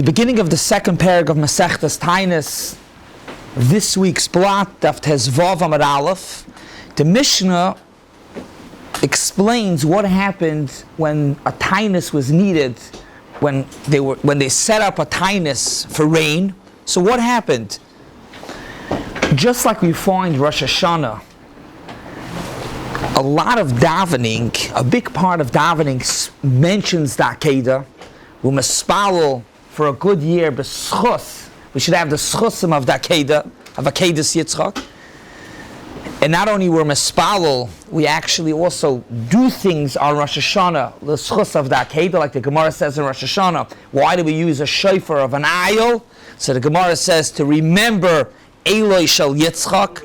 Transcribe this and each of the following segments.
beginning of the second paragraph of Masechtas Tainis, this week's blot, Daf Tezvav Amud Aleph, the Mishnah explains what happened when a Tainis was needed, when they set up a Tainis for rain. So what happened? Just like we find Rosh Hashanah, a lot of davening, a big part of davening mentions the AKEIDAS. We must spalel for a good year, b'schus. We should have the schusim of the AKEIDAS, of AKEIDAS YITZCHOK. And not only we're mispalel, we actually also do things on Rosh Hashanah, the schus of the AKEIDAS, like the Gemara says in Rosh Hashanah. Why do we use a shofar of an ayil? So the Gemara says to remember Eloi Shel Yitzchok.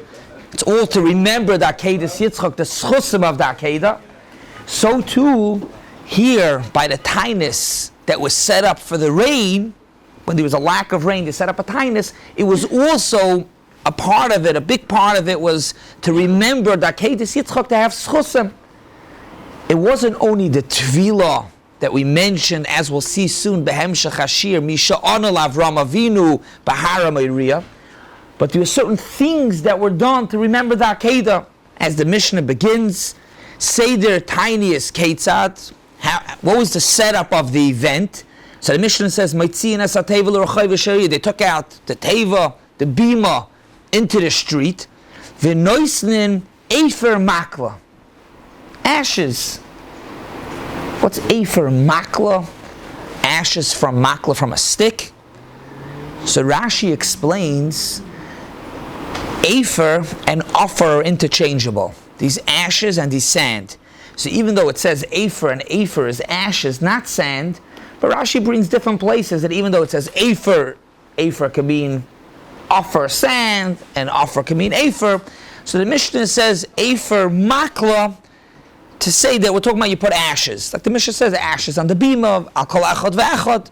It's all to remember the AKEIDAS YITZCHOK, the schusim of the AKEIDAS. So too, here by the tainis that was set up for the rain, when there was a lack of rain, they set up a tainis. It was also a part of it, a big part of it was to remember the AKEIDAS YITZCHOK, to have schusim. It wasn't only the tefilah that we mentioned, as we'll see soon, behemshech Shiur, misha onel Avram Avinu bahara meiriah, but there were certain things that were done to remember the AKEIDAS. As the Mishnah begins, Seder Tinius Ketzad, what was the setup of the event? So the Mishnah says, they took out the teva, the bima, into the street. V'noisnin efer makla, ashes. What's efer makla? Ashes from makla, from a stick. So Rashi explains, efer and offer are interchangeable. These ashes and these sand. So even though it says efer, and efer is ashes, not sand, but Rashi brings different places that even though it says efer, efer can mean offer sand, and offer can mean efer. So the Mishnah says efer makla, to say that we're talking about you put ashes. Like the Mishnah says, ashes on the bima, al kol echad ve'echad.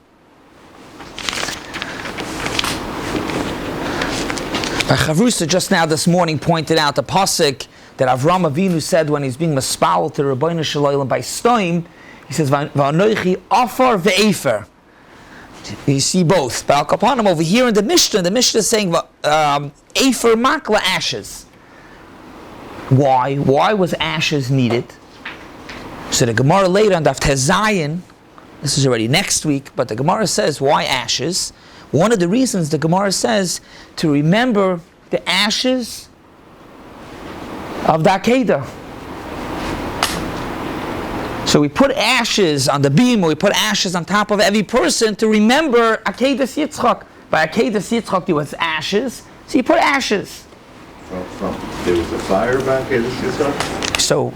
Chavrusa just now this morning pointed out the pasuk that Avram Avinu said when he's being mispalel to Rabbi Shalom by Stoim. He says, "Va'anoichi afar ve'efer." You see both. But Al Kapanim over here in the Mishnah is saying efer makla, ashes. Why? Why was ashes needed? So the Gemara later on Daf Tezayin, this is already next week, but the Gemara says why ashes. One of the reasons the Gemara says to remember the ashes of the AKEIDAS. So we put ashes on the beam, or we put ashes on top of every person to remember AKEIDAS YITZCHOK. By AKEIDAS YITZCHOK there was ashes, so you put ashes. There was a fire by AKEIDAS YITZCHOK? So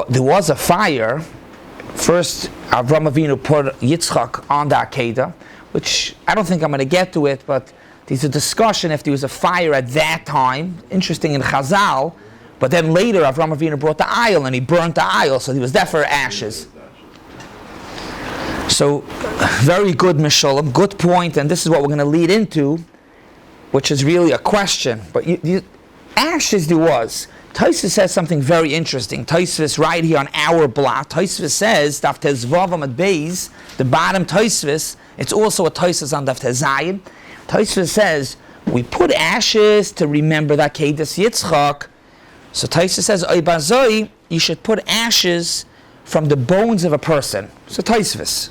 there was a fire. First, Avram Avinu put Yitzchak on the AKEIDAS, which I don't think I'm going to get to it, but there's a discussion if there was a fire at that time. Interesting in Chazal. But then later, Avram Avinu brought the aisle and he burnt the aisle, so he was there for ashes. So, very good, Mishalom, good point, and this is what we're going to lead into, which is really a question. But ashes there was. Tosfos says something very interesting. Tosfos right here on our block, Tosfos says, Daf Tezvav Amud Beis, the bottom Tosfos, it's also a Tosfos on Daf Tezayin. Tosfos says, we put ashes to remember that AKEIDAS YITZCHOK. So Tosfos says, Oy bazoi, you should put ashes from the bones of a person. So Tosfos.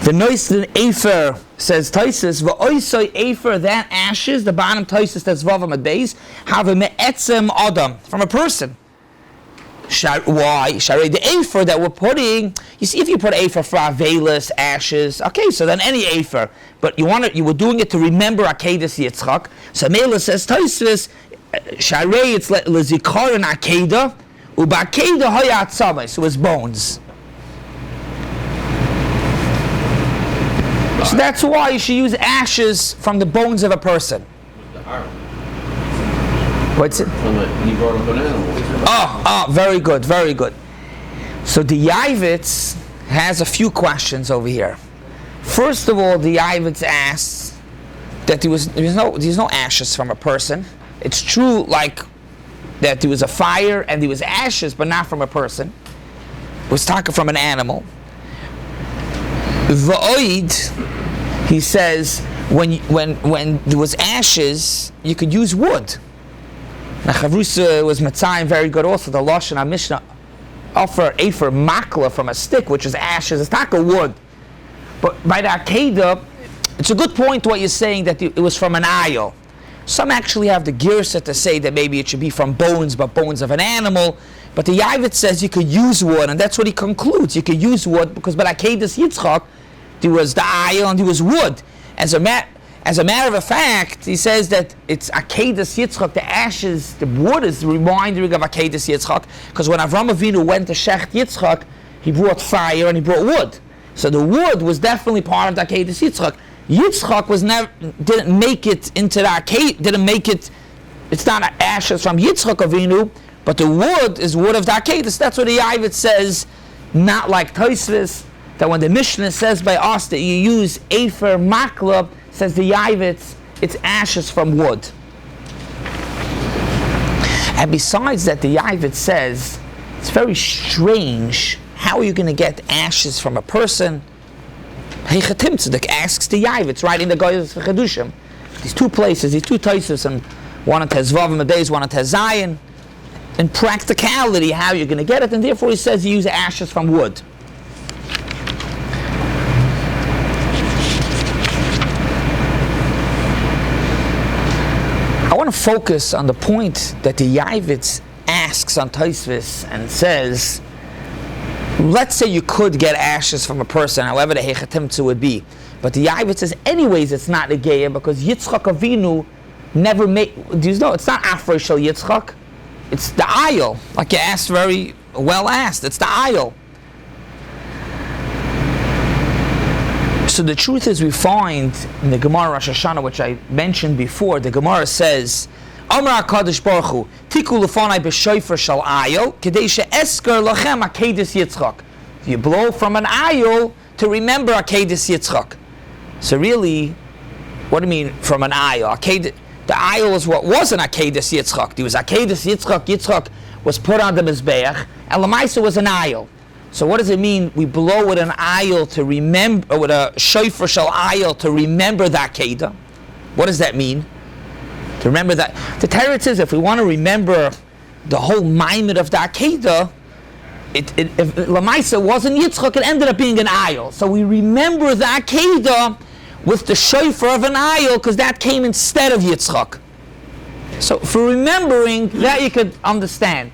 The noistin efer, says Tosfos, v'oisoi efer, that ashes, the bottom Tosfos says Vav Amud Beis, have a me'etzem adam, from a person. Why? Sharei the efer that we're putting, you see, if you put efer for avelis, ashes, okay, so then any efer, but you were doing it to remember AKEIDAS YITZCHOK. So Mela says Tosfos, Sharei, it's lezikar and AKEIDAS, uba AKEIDAS hoya atzames, so it's bones. So that's why you should use ashes from the bones of a person. What's it? He brought up an animal. Oh, very good, very good. So the Yavitz has a few questions over here. First of all, the Yavitz asks that there's no ashes from a person. It's true, like that there was a fire and there was ashes, but not from a person. It was taken from an animal. V'oid, He says when there was ashes, you could use wood. Now Chavrusa was Matzayim very good also. The Lashon HaMishnah offer Efer Makla from a stick, which is ashes. It's not a wood. But by the Akeidah, it's a good point what you're saying that it was from an ayil. Some actually have the girsa to say that maybe it should be from bones, but bones of an animal. But the Yavit says you could use wood, and that's what he concludes. You could use wood because by AKEIDAS YITZCHOK, there was the ayil and there was wood. As a matter of fact, he says that it's AKEIDAS YITZCHOK, the ashes, the wood is reminding of AKEIDAS YITZCHOK, because when Avram Avinu went to Shecht Yitzchak, he brought fire and he brought wood. So the wood was definitely part of the AKEIDAS YITZCHOK. Yitzchak didn't make it into the AKEIDAS, it's not ashes from Yitzchak Avinu, but the wood is wood of the AKEIDAS. That's what the Yavit says, not like Tosfos, that when the Mishnah says by us that you use Efer Makla, says the Yavit, it's ashes from wood. And besides that, the Yavit says, it's very strange, how are you going to get ashes from a person? Heichatim Tzedek asks the Yavit, right in the Goyos Chedushim. These two places, these two Tosfos, and one at Tezvav and Beis, one at Tezayin. In practicality, how you're going to get it, and therefore he says you use ashes from wood. I want to focus on the point that the Yavitz asks on Tosfos and says, let's say you could get ashes from a person, however the Heichatimtzu would be. But the Yavitz says, anyways, it's not a Geya because Yitzchak Avinu never made, do you know, it's not Afrei Shel Yitzchak, it's the ayil. Like you asked, very well asked, it's the ayil. So the truth is, we find in the Gemara Rosh Hashanah, which I mentioned before, the Gemara says, Amar HaKadosh Baruch Hu, Tiku lefanai b'shofer shel ayil, kedei she'esker lachem AKEIDAS YITZCHOK. You blow from an ayil to remember AKEIDAS YITZCHOK. So really, what do you mean from an ayil? The ayil is what was an AKEIDAS YITZCHOK. There was AKEIDAS YITZCHOK. Yitzchok was put on the Mizbeach, and Lamaisa was an ayil. So what does it mean? We blow with an ayil to remember, or with a shofar shel ayil to remember the Akeidah. What does that mean? To remember that. The Torah says if we want to remember the whole maimed of the Akeidah, if Lamaisa wasn't Yitzchok, it ended up being an ayil. So we remember the Akeidah with the shofar of an ayil, because that came instead of Yitzchak. So for remembering, that you could understand.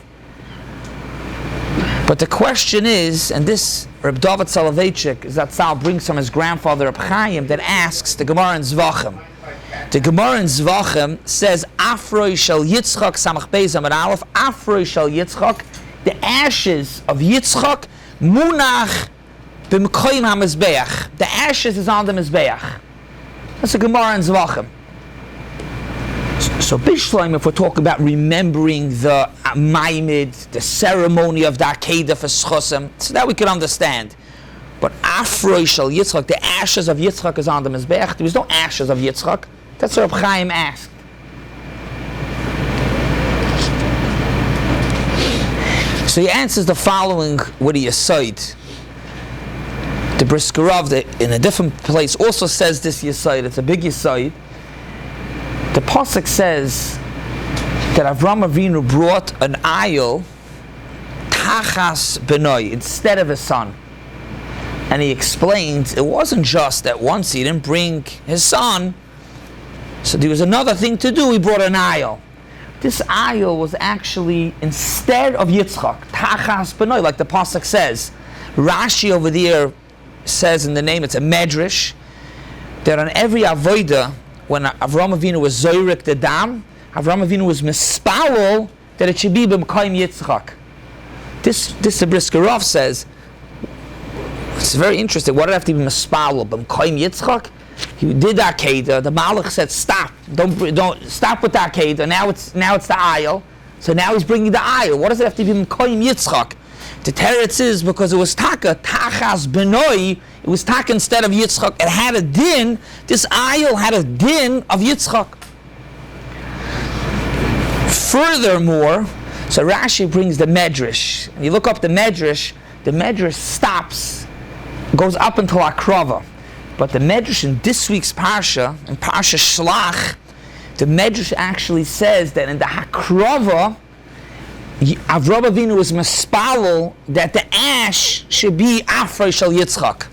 But the question is, and this Reb David Soloveitchik, is that Sal brings from his grandfather Reb Chaim, that asks the Gemara in Zvachim. The Gemara in Zvachim says, Afroi shel Yitzchak, Samach Beis Amar Aleph, Afroi shel Yitzchak, the ashes of Yitzchak, Munach b'mkoyim ha-mizbeach. The ashes is on the Mizbeach. That's the Gemara in Zvachim. So Bishloim, if we're talking about remembering the Maimid, the ceremony of the Akeidah for Schosim, so that we can understand. But Afroi shel Yitzchak, the ashes of Yitzchak is on the Mizbeach. There was no ashes of Yitzchak. That's what Reb Chaim asked. So he answers the following with a Yesod. The Brisker Rav, in a different place, also says this Yesod. It's a big Yesod. The Pasuk says that Avram Avinu brought an ayil tachas benoi instead of his son. And he explains it wasn't just that once he didn't bring his son, so there was another thing to do, he brought an ayil. This ayil was actually instead of Yitzchak, tachas benoi, like the Pasuk says. Rashi over there says in the name, it's a medrash, that on every avodah, when Avram Avinu was zoyrek the dam, Avram Avinu was mispawol that it should be b'mkoyim Yitzchak. This the Brisker Rav says, it's very interesting. What did it have to be mispawol b'mkoyim Yitzchak? He did the Akeidah. The Malach said, "Stop! Don't stop with the Akeidah. Now it's the ayil. So now he's bringing the ayil. What does it have to be b'mkoyim Yitzchak?" The teretz is because it was taka tachas benoi. It was taka instead of Yitzchak. It had a din. This ayil had a din of Yitzchak. Furthermore, so Rashi brings the medrash. And you look up the medrash stops, goes up until Akrava. But the Medrash in this week's Parsha, in Parsha Shlach, the Medrash actually says that in the Hakrava, Avraham Avinu was mispalel that the ash should be Afrei Shel Yitzchok.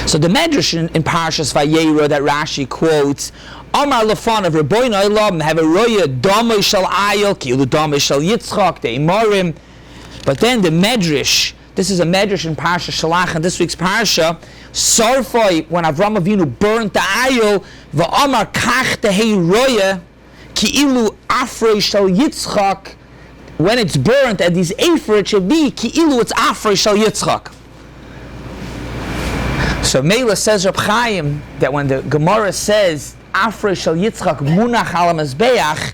So the Medrash in Parshas Vayera that Rashi quotes, Amar Lefan of Rabbeinu Olam have a roya damei shel ayil kilu damei shel Yitzchok the Imorim. But then the Medrash, this is a Medrash in Parsha Shalach, and this week's Parsha, Sarfoi, when Avraham Avinu burnt the ayil, va'amar kach tehei roya ki'ilu afrei shel Yitzchok. When it's burnt at these afer, it should be ki'ilu it's afrei shel Yitzchok. So Mela says Reb Chaim that when the Gemara says Afrei Shel Yitzchak Munach Al HaMizbeach,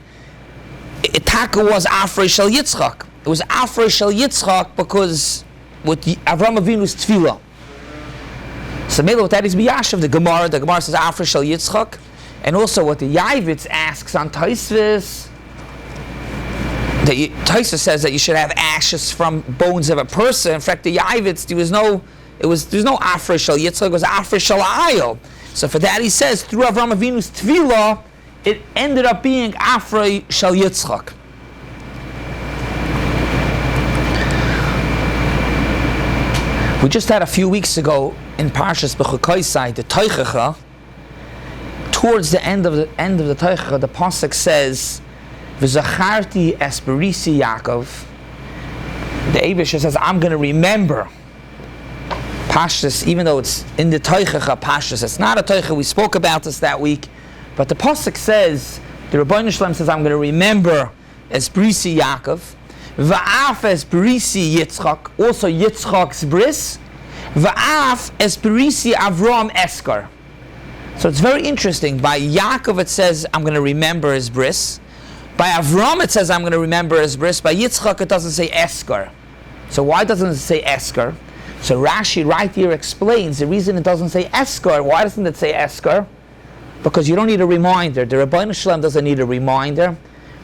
Itaka was Afrei Shel Yitzchak. It was Afrei Shel Yitzchak because with Avraham Avinu's Tefillah. So Mela, what that is Biyashav, the Gemara says Afrei Shel Yitzchak, and also what the Yavitz asks on Tosfos, Tosfos says that you should have ashes from bones of a person. In fact, the Yavitz, there's no Afrei Shel Yitzchak, it was Afrei Shel Ayil. So for that he says, through Avraham Avinu's Tefillah, it ended up being Afrei Shel Yitzchak. We just had a few weeks ago in Parshas B'chukoisai, the Teichacha. Towards the end of the Teichacha, the pasuk says, "V'zacharti esperisi Yaakov." The Eibush says, "I'm going to remember." Pashtus, even though it's in the Teichacha Pashtus, it's not a Teichacha. We spoke about this that week, but the pasuk says, the Rebbeinu Shalom says, "I'm going to remember esperisi Yaakov." Va'af esperisi Yitzchok, also Yitzchok's bris. Va'af esperisi Avram Eskar. So it's very interesting. By Yaakov it says, I'm going to remember his bris. By Avram it says, I'm going to remember his bris. By Yitzchok it doesn't say Eskar. So why doesn't it say Eskar? So Rashi right here explains the reason it doesn't say Eskar. Why doesn't it say Eskar? Because you don't need a reminder. The Rebbeinu Shalom doesn't need a reminder.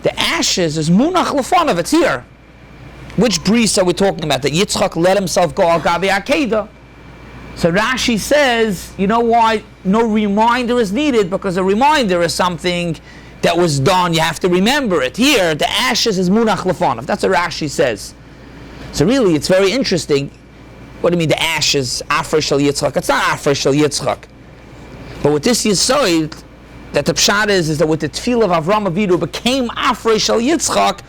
The ashes is Munach Lefanov, it's here. Which bris are we talking about? That Yitzchok let himself go al gabi AKEIDAS. So Rashi says, you know why no reminder is needed? Because a reminder is something that was done, you have to remember it. Here, the ashes is Munach Lefanov. That's what Rashi says. So really, it's very interesting. What do you mean the ashes, Afrei Shel Yitzchak? It's not Afrei Shel Yitzchak. But with this Yisoid, that the Pshat is that with the Tefillah of Avraham Avinu became Afrei Shel Yitzchak,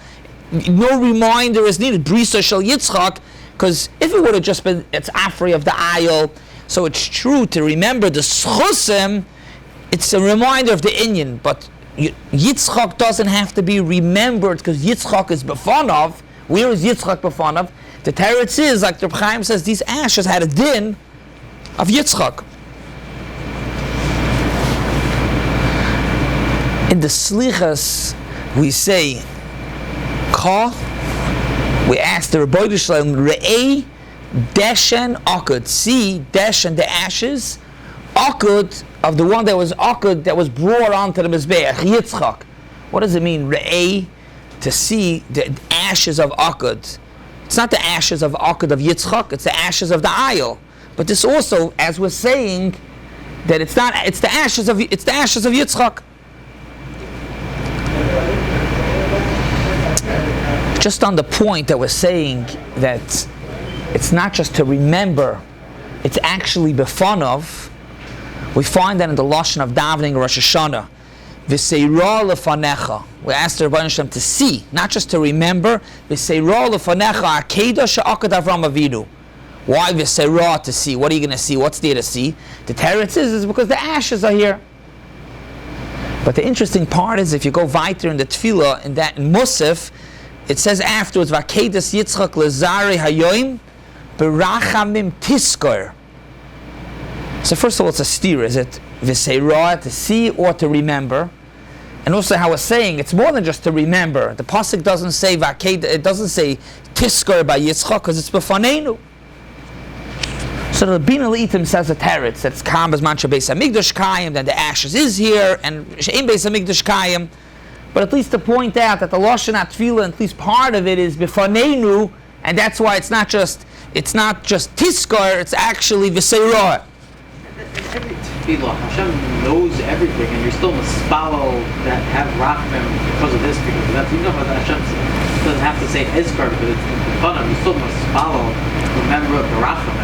no reminder is needed, Brisa Shel Yitzchak, because if it would have just been, it's Afrei of the Ayil, so it's true to remember the Schusim, it's a reminder of the Inyan, but Yitzchak doesn't have to be remembered, because Yitzchak is Befanov. Where is Yitzchak Befanov? The Teretz is, like the Chaim says, these ashes had a din of Yitzchak. In the Selichos, we say, Ka, we ask the Rebbeinu Shalom, Re'ei, Deshen, Akud. See, Deshen, the ashes, Akud, of the one that was Akud, that was brought onto the Mizbeach, Yitzchak. What does it mean, Re'ei? To see the ashes of Akud. It's not the ashes of Akud of Yitzchak, it's the ashes of the Ayil. But this also, as we're saying, that it's the ashes of Yitzchak. Just on the point that we're saying that it's not just to remember, it's actually befanov. We find that in the Lashon of davening Rosh Hashanah. V'seira lefanecha. We ask the Rebbeinu Shalom to see, not just to remember. V'seira lefanecha AKEIDAS she'akad Avraham Avinu. Why v'seira to see? What are you going to see? What's there to see? The teretz is because the ashes are here. But the interesting part is, if you go weiter in the Tefillah, in Musaf, it says afterwards, "V'AKEIDAS Yitzchok lezari hayoim berachamim tiskor." So first of all, it's a steer. Is it v'seira, to see or to remember? And also, how we're saying, it's more than just to remember. The pasuk doesn't say v'AKEIDAS, it doesn't say tiskor by Yitzchok, because it's b'fanenu. So the Bina Leitim says a teretz that's Kam Bezman Shebeis Hamikdash Kayim, then the ashes is here, and She'im Beis Hamikdash Kayim. but at least to point out that the Lashon HaTefillah, at least part of it is Bifanenu, and that's why it's not just Tiskar, it's actually V'seirah. Every tefillah, Hashem knows everything, and you're still mispalo that have rachmim because of this, because that's, you know how Hashem doesn't have to say Ezkar, but it's in front of you still mispalo, remember the rachmim.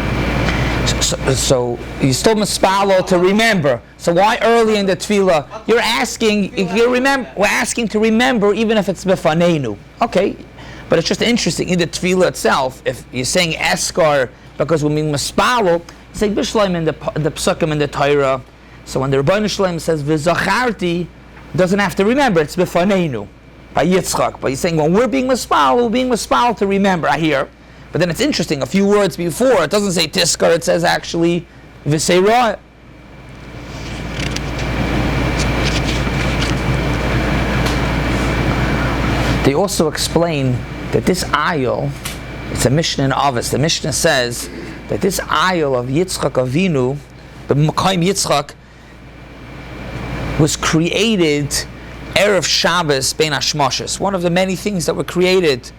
So you still mispalo to remember. So why early in the tefillah? We're asking to remember even if it's Befanenu. Okay, but it's just interesting in the tefillah itself. If you're saying Eskar because we mean mispalo, say Bishleim in the Psukim in the Torah. So when the Rabbi Shalom says V'zacharti, doesn't have to remember, it's B'fanenu, by YITZCHOK. But he's saying when we're being mispal to remember, I hear. But then it's interesting, a few words before, it doesn't say Tiskar, it says actually V'seirah. They also explain that this ayil, it's a Mishnah in Avos. The Mishnah says that this ayil of Yitzchak Avinu, the Mekayim Yitzchak, was created Erev Shabbos Bein Hashmoshes. One of the many things that were created.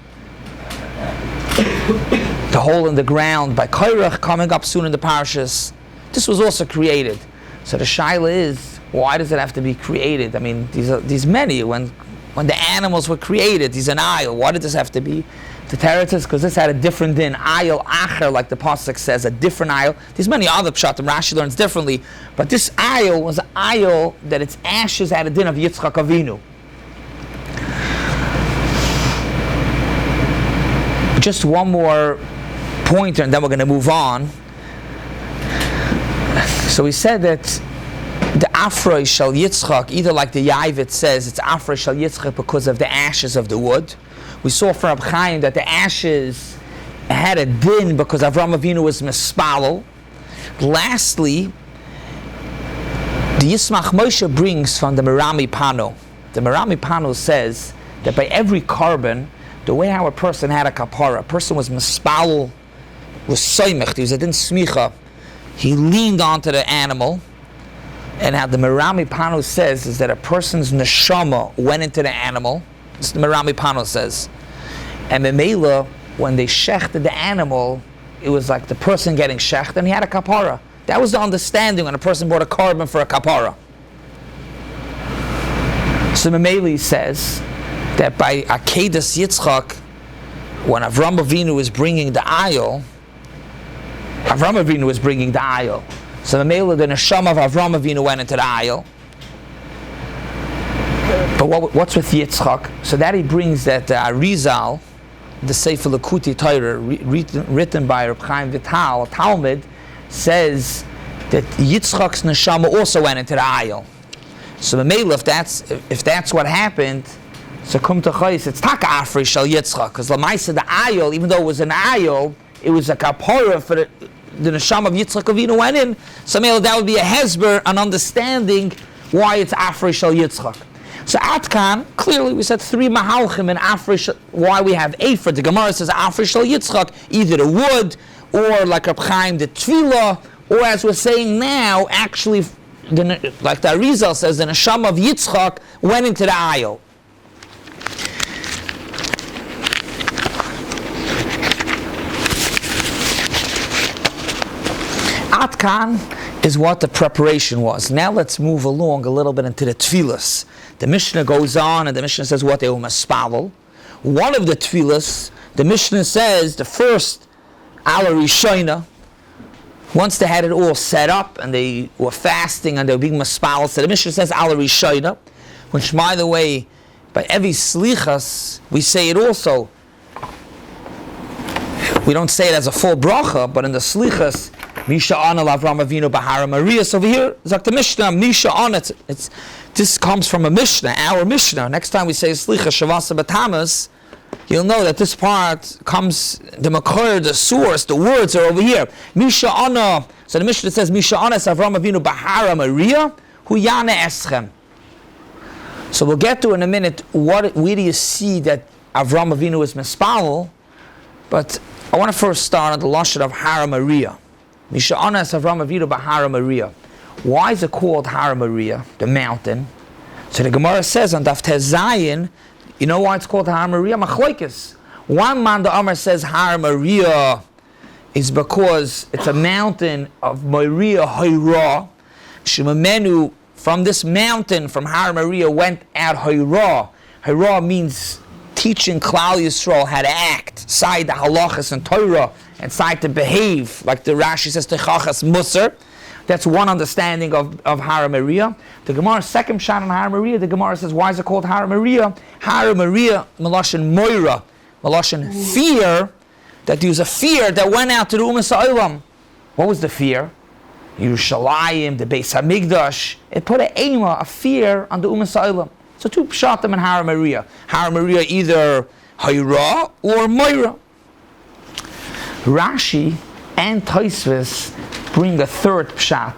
The hole in the ground by Kairach coming up soon in the parashas. This was also created. So the shaila is, why does it have to be created? I mean, these many, when the animals were created, these an ayil, why did this have to be? The Torah says because this had a different din, ayil acher, like the pasuk says, a different ayil. There's many other pshatim, Rashi learns differently, but this ayil was an ayil that its ashes had a din of Yitzchak Avinu. Just one more pointer, and then we're going to move on. So we said that the Afroi Shal Yitzchak, either like the Yavit says, it's Afroi Shal Yitzchak because of the ashes of the wood. We saw from Rabbi Chaim that the ashes had a din because Avraham Avinu was mispalo. Lastly, the Yismach Moshe brings from the Merami Pano. The Merami Pano says that by every carbon, the way how a person had a kapara, a person was mispalo, was soymech, he was a din smicha, he leaned onto the animal, and how the Merami Pano says is that a person's neshama went into the animal. This the Merami Pano says. And Memela, when they shechted the animal, it was like the person getting shecht, and he had a kapara. That was the understanding when a person bought a carbon for a kapara. So Memela says that by AKEIDAS YITZCHOK, when Avraham Avinu was bringing the ayil, So Memela, the neshama of Avraham Avinu went into the ayil. But what's with Yitzchak? So that he brings that Arizal, the Sefer Lekuti Torah, written by Reb Chaim Vital, Talmud, says that Yitzchak's neshama also went into the ayil. So Memela, if that's what happened, so come to Chayis, it's Taka Afri Shal Yitzchak, because Lamaisa the ayil, even though it was an ayil, it was a kapara for the neshama of Yitzchak Avinu went in. So Memela, that would be a hezber, an understanding why it's Afri Shal Yitzchak. So Atkan, clearly we said three mahalchim in Afrish, why we have Ephra. The Gemara says Afrish Shal Yitzchak, either the wood, or like Reb Chaim, the Tefillah, or as we're saying now, actually, like the Arizal says, the neshama of Yitzchak went into the ayil. Atkan is what the preparation was. Now let's move along a little bit into the Tefilos. The Mishnah goes on, and the Mishnah says what they were maspavel. One of the Tefilos, the Mishnah says, the first Ala Rishoina, once they had it all set up, and they were fasting, and they were being maspavel, so the Mishnah says Ala Rishoina, which, by the way, by every Selichos, we say it also. We don't say it as a full bracha, but in the Selichos, Misha Ana Lavram Avinu Bahara Maria. So over here, it's like the Mishnah, Misha Ana. This comes from a Mishnah, our Mishnah. Next time we say Slicha Shavasa Batamas, you'll know that this part comes, the Makor, the source, the words are over here. Misha Ana. So the Mishnah says, Misha Ana Avram Avinu Bahara Maria, Hu Yana Eschem. So we'll get to in a minute, where do you see that Avram Avinu is Mispal? But I want to first start on the Lashon of Hara Maria. Misha Ana Avram Avinu Bahara Maria. Why is it called Hara Maria, the mountain? So the Gemara says on Daf Tez Zayin, you know why it's called Har Maria? Machloikis. One man, the Amar says Har Maria is because it's a mountain of Maria Hayra. Shemamenu, from this mountain, from Har Maria, went out Hayra. Hayra means teaching Klal Yisrael how to act, side the halachas and Torah, and side to behave, like the Rashi says, Techachas Musar. That's one understanding of Har Maria. The Gemara's second shot on Har Maria, the Gemara says, why is it called Har Maria? Har Maria, Meloshin Moira, Meloshin fear, that there was a fear that went out to the Umas Ha'olam. What was the fear? Yerushalayim, the Beis HaMikdash. It put a fear on the Umas Ha'olam. So two pshatim in Har Maria. Har Maria either Hayra or Moira. Rashi and Tosfos bring a third pshat.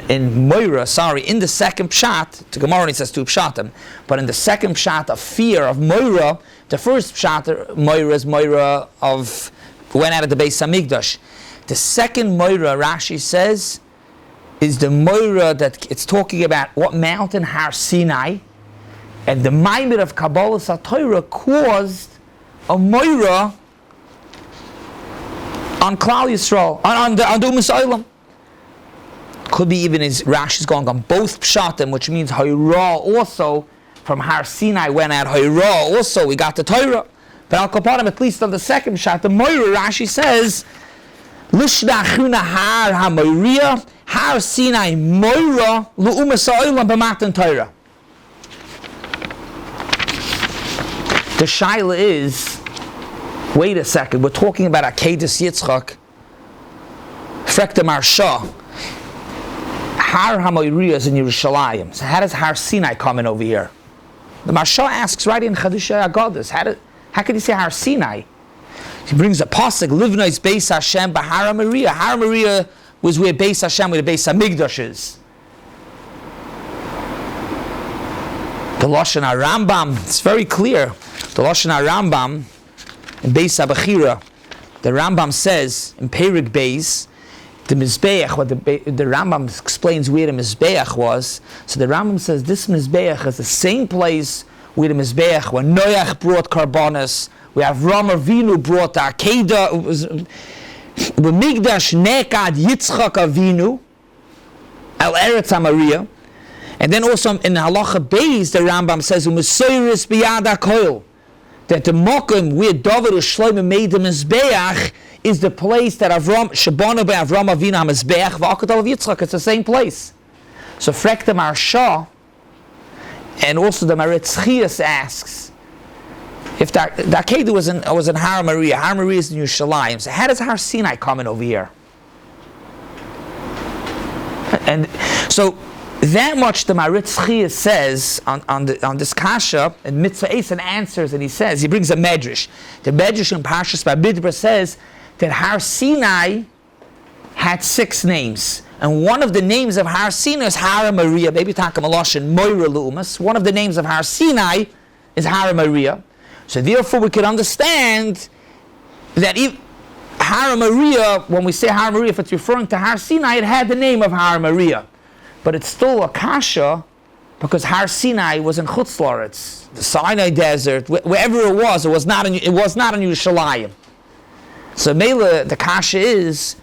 In Moira, in the second pshat, the Gemara only says two pshatim, but in the second pshat of fear of Moira, the first pshat, Moira is Moira of went out of the Beis HaMikdash. The second Moira, Rashi says, is the Moira that it's talking about what mountain? Har Sinai. And the Maimed of Kabbalah SaTorah caused a Moira on Klal Yisrael, on the Umas Ha'olam. Could be even as Rashi's going on both pshatim, which means Hayra also, from Har Sinai went out Hayra also, we got the Torah. But Al Kaparim, at least on the second pshat, the Moira, Rashi says, Lishdachuna Har HaMoiriya, Har Sinai Moira, L'Umas Ha'olam B'matan Torah. The shaila is, wait a second, we're talking about AKEIDAS YITZCHOK, Frekta Marsha. Har HaMoiriya is in Yerushalayim. So how does Har Sinai come in over here? The Marsha asks right in Chadusha AKEIDAS, how can you say Har Sinai? He brings a pasuk, Livnois Beis Hashem B'Har HaMoiriya. Har HaMoiriya was where Beis Hashem, where the Beis HaMikdash is. The Lashon HaRambam, it's very clear. The Lashon HaRambam in Beis HaBechira, the Rambam says in Perik Beis, the Mizbeach, what the Rambam explains where the Mizbeach was. So the Rambam says this Mizbeach is the same place where the Mizbeach, when Noach brought Karbonis, where Avram Avinu brought the AKEIDAS, Migdash Nekad YITZCHOK Avinu, El Eretz HaMaria. And then also in Halacha Beis, the Rambam says, U'Mesoiris B'Yad HaKoil, that the Mokum where David or Shlomo made the Mizbeach is the place that Avram, Shabana by Avram Avinu HaMizbeach, V'Akadal of Yitzchak, it's the same place. So Frekta Marsha, and also the Maritz Chias asks, if the AKEIDAS was in Har Maria is in Yerushalayim, so how does Har Sinai come in over here? And so that much the Maritz Chias says on this kasha, and Mitzvah Eisen answers, and he brings a medrash. The medrash in Parshas Bamidbar says that Har Sinai had 6 names. And one of the names of Har Sinai is Har Maria. Maybe Takamalosh and Moira Lumas. One of the names of Har Sinai is Har Maria. So therefore we could understand that if Har Maria, when we say Har Maria, if it's referring to Har Sinai, it had the name of Har Maria. But it's still a kasha because Har Sinai was in Chutz La'aretz, the Sinai desert, wherever it was not in Yerushalayim. So Mela, the kasha is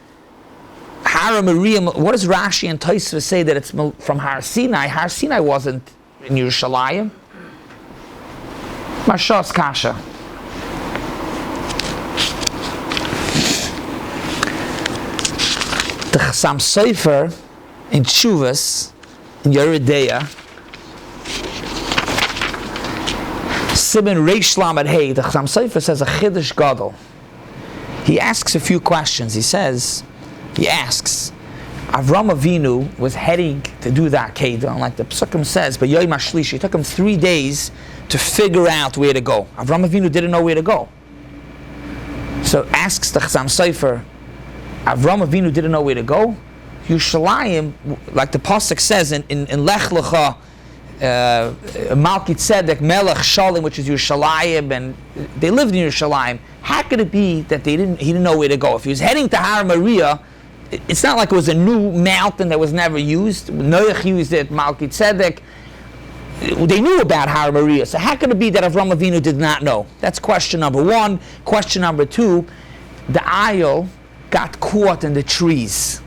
Har Maria. What does Rashi and Tosfos say that it's from Har Sinai? Har Sinai wasn't in Yerushalayim. Marsha's kasha. The Chassam Sofer in Tshuvas, in Yeridea, Simen Reish Lamed Hey, the Chassam Sofer says a Chiddush Gadol. He asks a few questions. He asks, Avram Avinu was heading to do that AKEIDAS, like the Psukim says, but Yom HaShlishi, it took him 3 days to figure out where to go. Avram Avinu didn't know where to go. So asks the Chassam Sofer, Avram Avinu didn't know where to go? Yerushalayim, like the pasuk says in Lech Lecha, Malki Tzedek, Melech Shalim, which is Yerushalayim, and they lived in Yerushalayim. How could it be that he didn't know where to go? If he was heading to Har Maria, it's not like it was a new mountain that was never used. Noach used it, Malki Tzedek. they knew about Har Moriah. So how could it be that Avram Avinu did not know? That's question number one. Question number two, the ayil got caught in the trees.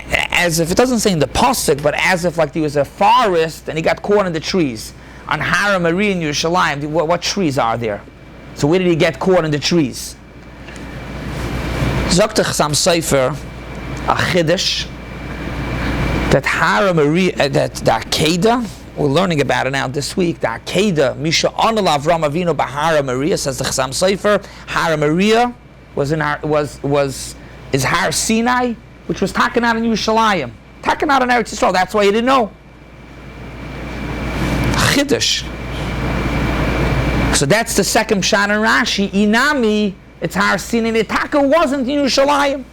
As if, it doesn't say in the pasuk, but as if like there was a forest and he got caught in the trees. On Har Moriah in Yerushalayim, what trees are there? So where did he get caught in the trees? Zok Chassam Sofer, a chiddush, that Har Moriah, that the AKEIDAS, we're learning about it now this week, the AKEIDAS, Misha Anal Avram Avinu Bahar Moriah, says the Chassam Sofer, Har Moriah is Har Sinai, which was taken out in Yerushalayim, taken out in Eretz Yisrael. That's why he didn't know. Chiddush. So that's the second Pshat in Rashi. Inami, it's Har Sinai. The Taka wasn't in Yerushalayim.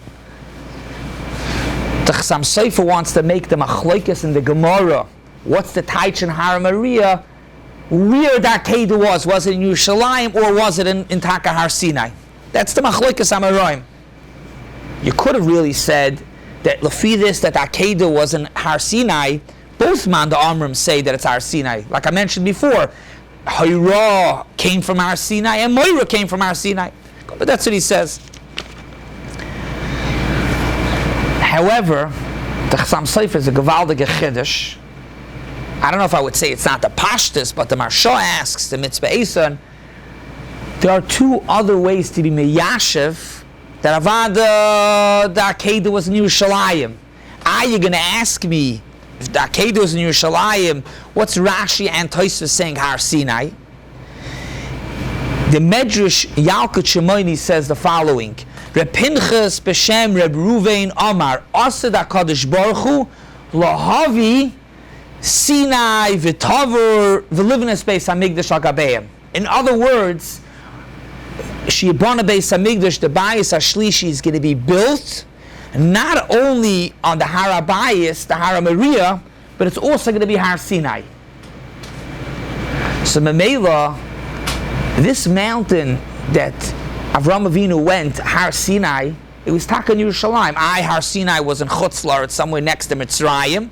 The Chassam Sofer wants to make the machlokes in the Gemara. What's the taich in Har Moriah? Where the AKEIDAS was? Was it in Yerushalayim or was it in Taka Har Sinai? That's the machlokes Amoraim. You could have really said that lefi this, that AKEIDAS was in Har Sinai. Both man the Amrim say that it's Har Sinai. Like I mentioned before, Hayra came from Har Sinai and Moira came from Har Sinai. But that's what he says. However, the Chassam Sofer is a gewaldige chiddush. I don't know if I would say it's not the Pashtus, but the Marsha asks, the Mitzvah Eson, there are two other ways to be meyashiv that Avad the AKEIDAS was in Yerushalayim. Are you going to ask me, if the AKEIDAS was in Yerushalayim, what's Rashi and Tosfos saying Har Sinai? The Medrash Yalkut Shimoni says the following: Reb Pinchas b'shem Reb Ruvain Amar Asad HaKadosh Baruch Hu Lahavi Sinai v'Tavor v'Livnes Beis Hamikdash Agabeim. In other words, Shibana Beis Hamikdash, the Bayis Hashlishi, is going to be built not only on the Har HaBayis, the Har Moriah, but it's also going to be Har Sinai. So Memela, this mountain that Avram Avinu went, Har Sinai, it was Taka Yerushalayim. Har Sinai was in Chutzlar, it's somewhere next to Mitzrayim.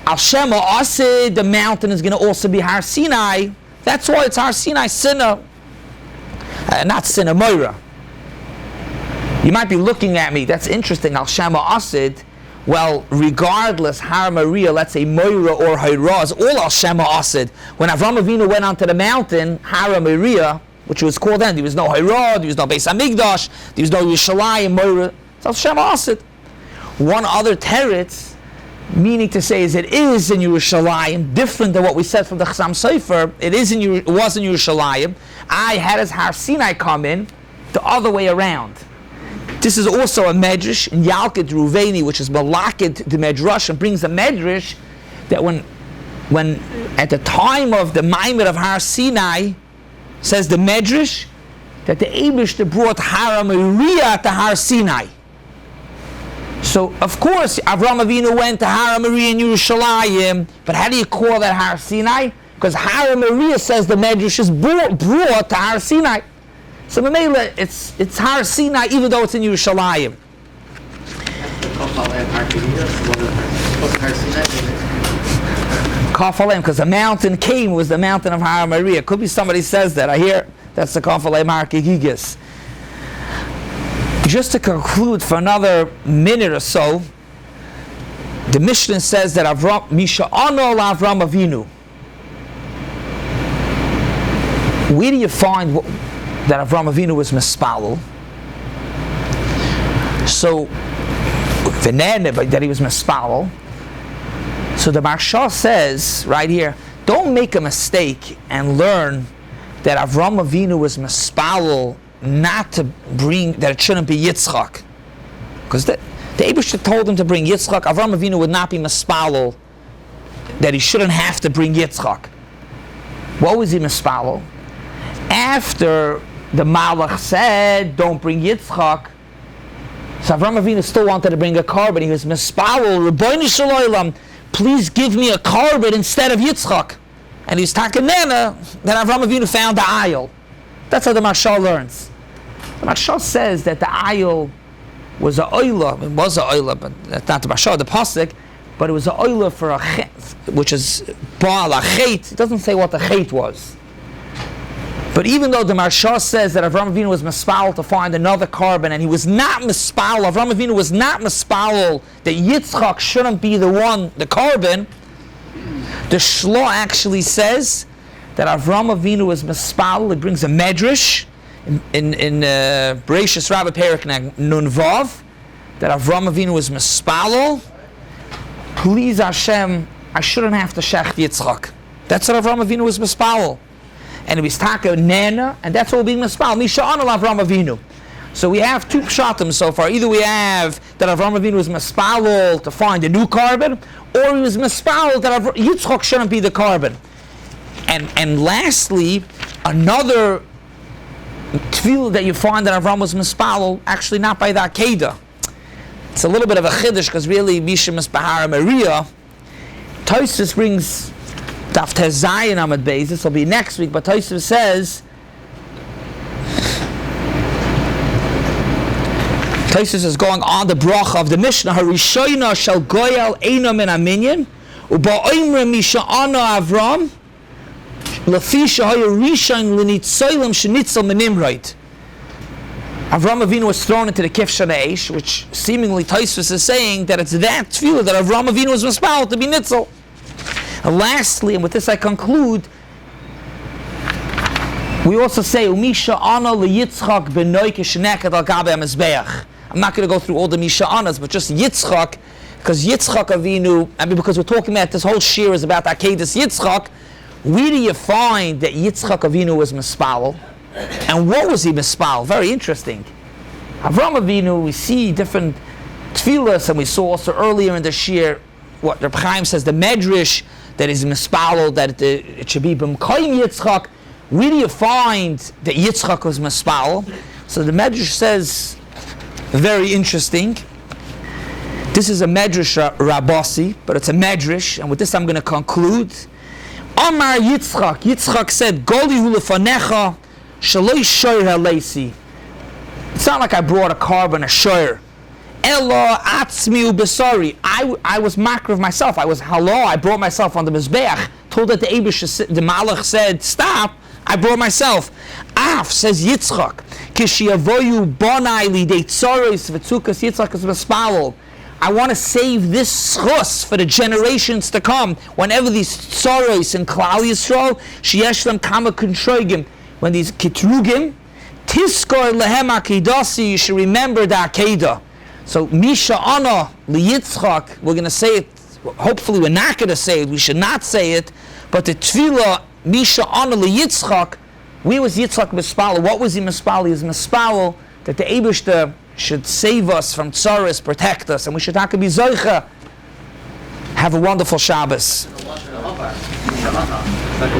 Al Shema Asid, the mountain is going to also be Har Sinai. That's why it's Har Sinai Sinai, not Sinai Moira. You might be looking at me, that's interesting, Al Shema Asid. Well, regardless, Har Moriah, let's say Moira or Hayra, is all Al Shema Asid. When Avram Avinu went onto the mountain, Har Moriah, which was called then, there was no Hayra, there was no Beis Hamikdash, there was no Yerushalayim, Moira, it's Al Shema Asid. One other teretz, meaning to say is it is in Yerushalayim, different than what we said from the Chassam Sofer. It was in Yerushalayim. How does Har Sinai come in? The other way around. This is also a medrash in Yalkut Ruveni, which is malakid the medrash, and brings a medrash that when at the time of the Maimed of Har Sinai, says the medrash that the Eibishter brought Har Moriah to Har Sinai. So of course Avram Avinu went to Har Moriah in Yerushalayim, but how do you call that Har Sinai? Because Har Moriah says the medrash is brought to Har Sinai. So Mamela, it's Har Sinai even though it's in Yerushalayim. Kafalem, because the mountain was the mountain of Har Moriah. Could be somebody says that. I hear that's the Kafalem AKEIDAS. Just to conclude for another minute or so, the Mishnah says that Misha Anol Avram Avinu. Where do you find that Avram Avinu was mispalel? So, that he was mispalel. So the Marsha says right here, don't make a mistake and learn that Avram Avinu was mispalel not to bring, that it shouldn't be YITZCHOK. Because the Eibishter told him to bring YITZCHOK. Avram Avinu would not be mispalel that he shouldn't have to bring YITZCHOK. What was he mispalel? After the Malach said, don't bring YITZCHOK, so Avram Avinu still wanted to bring a carbon. He was mispalel, Rebbeinu Shalom, please give me a carbon instead of YITZCHOK. And he's talking then that Avram Avinu found the ayil. That's how the Marsha learns. The Marsha says that the ayil was a oila. It was a oila, but that's not the Marsha, the pasuk. but it was an oila for a chet, which is Baal a chet. It doesn't say what the chet was. But even though the Marsha says that Avraham Avinu was mispal to find another carbon, and he was not mispal, Avraham Avinu was not mispal that Yitzchok shouldn't be the carbon, the Shlo actually says that Avraham Avinu was mispal. It brings a medrash in Bereshis Rabbah Perek Nun Vav that Avraham Avinu was mispal. Please Hashem, I shouldn't have to shecht Yitzchok. That's what Avraham Avinu was mispal. And it was taka nana, and that's all being mispal. Misha anal Avraham Avinu. So we have two pshatim so far. Either we have that Avraham Avinu was mispal to find a new carbon, or he was mispal that Yitzchok shouldn't be the carbon. And lastly, another tefillah that you find that Avraham was mispal, actually not by the AKEIDAS. It's a little bit of a chiddush because really Misha mispahara Maria. Tosfos brings Daf Tezayin Amud Beis. This will be next week, but Tosfos says, Tosfos is going on the bracha of the Mishnah. Harishayna shall goyal eina min aminyan, u'ba'oimre misha ana Avram, lefi shehaya rishayn l'nitzolim shenitzol menimreit. Avraham Avinu was thrown into the Kifshan Eish, which seemingly Tosfos is saying that it's that tefillah that Avraham Avinu was mispal to be nitzol. And lastly, and with this I conclude, we also say Umisha Ana LeYitzchok Benoy Kishneket Al Gabe HaMizbeach. I'm not going to go through all the Misha Anas, but just Yitzchok, because Yitzchok Avinu, because we're talking about this whole shiur is about AKEIDAS Yitzchok. Where do you find that Yitzchok Avinu was mispal? And what was he mispal? Very interesting. Avraham Avinu, we see different tefillos, and we saw also earlier in the shiur what Reb Chaim says, the medrash that is mispal, that it should be b'mkoyim Yitzchok. Where do you find that Yitzchok was mispal? So the medrash says, very interesting. This is a medrash Rabasi, but it's a medrash, and with this I'm going to conclude. Amar Yitzchok. Yitzchok said, Goli hu lefanecha shaloi shoyer haleisi. It's not like I brought a carbon, a shoyer. Elo atzmi ubesari. I was makar of myself. I was halal. I brought myself on the mizbeach. Told that the Malach said, stop. I brought myself. Af, says Yitzchok. Kishiyavoyu bonai lidei tzoros v'tzukas Yitzchok is mispalol. I want to save this ZECHUS for the generations to come. Whenever these tzoros in Klal Yisrael, sheyesh them kama kuntroigim, when these kitrugim, tiskor lehem AKEIDAS, you should remember the AKEIDAS. So Misha Ana LeYitzchok, we're going to say it. Hopefully, we're not going to say it. We should not say it. But the tefillah Misha Ana LeYitzchok, where was Yitzchok mispal? What was he mispal? He was mispal that the Eibishter should save us from tzaras, protect us, and we should be zoicha. Have a wonderful Shabbos.